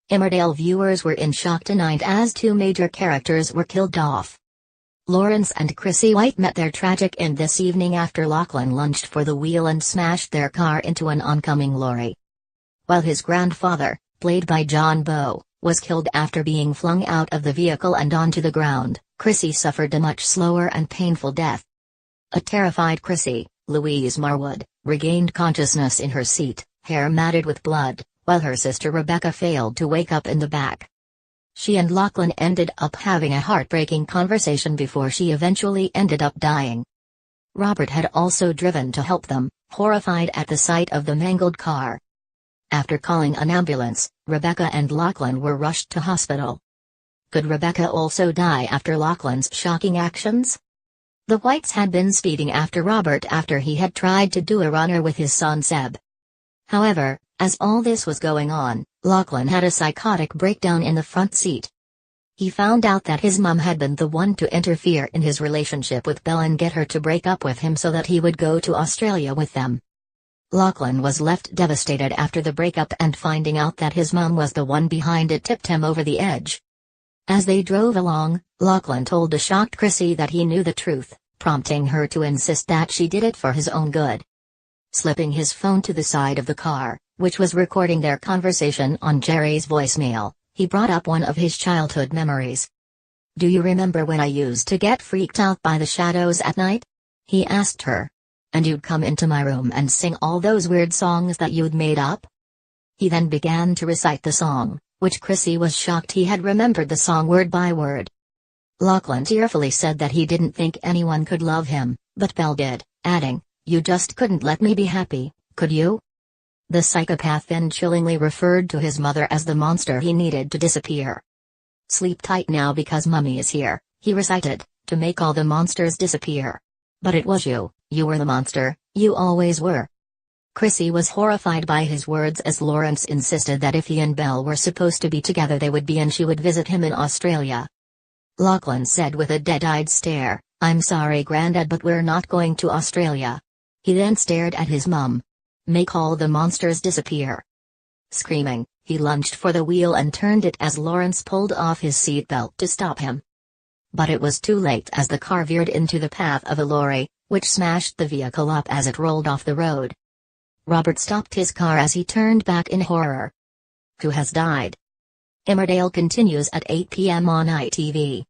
Emmerdale viewers were in shock tonight as two major characters were killed off. Lawrence and Chrissie White met their tragic end this evening after Lachlan lunged for the wheel and smashed their car into an oncoming lorry. While his grandfather, played by John Bowe, was killed after being flung out of the vehicle and onto the ground, Chrissie suffered a much slower and painful death. A terrified Chrissie, Louise Marwood, regained consciousness in her seat, hair matted with blood, while her sister Rebecca failed to wake up in the back. She and Lachlan ended up having a heartbreaking conversation before she eventually ended up dying. Robert had also driven to help them, horrified at the sight of the mangled car. After calling an ambulance, Rebecca and Lachlan were rushed to hospital. Could Rebecca also die after Lachlan's shocking actions? The Whites had been speeding after Robert after he had tried to do a runner with his son Seb. However, as all this was going on, Lachlan had a psychotic breakdown in the front seat. He found out that his mum had been the one to interfere in his relationship with Belle and get her to break up with him so that he would go to Australia with them. Lachlan was left devastated after the breakup, and finding out that his mum was the one behind it tipped him over the edge. As they drove along, Lachlan told a shocked Chrissie that he knew the truth, prompting her to insist that she did it for his own good. Slipping his phone to the side of the car, which was recording their conversation on Jerry's voicemail, he brought up one of his childhood memories. "Do you remember when I used to get freaked out by the shadows at night?" he asked her. "And you'd come into my room and sing all those weird songs that you'd made up?" He then began to recite the song, which Chrissie was shocked he had remembered the song word by word. Lachlan tearfully said that he didn't think anyone could love him, but Belle did, adding, "You just couldn't let me be happy, could you?" The psychopath then chillingly referred to his mother as the monster he needed to disappear. "Sleep tight now because Mummy is here," he recited, "to make all the monsters disappear. But it was you were the monster, you always were." Chrissie was horrified by his words as Lawrence insisted that if he and Belle were supposed to be together they would be, and she would visit him in Australia. Lachlan said with a dead-eyed stare, "I'm sorry Grandad, but we're not going to Australia." He then stared at his mum. "Make all the monsters disappear." Screaming, he lunged for the wheel and turned it as Lawrence pulled off his seatbelt to stop him. But it was too late as the car veered into the path of a lorry, which smashed the vehicle up as it rolled off the road. Robert stopped his car as he turned back in horror. Who has died? Emmerdale continues at 8 p.m. on ITV.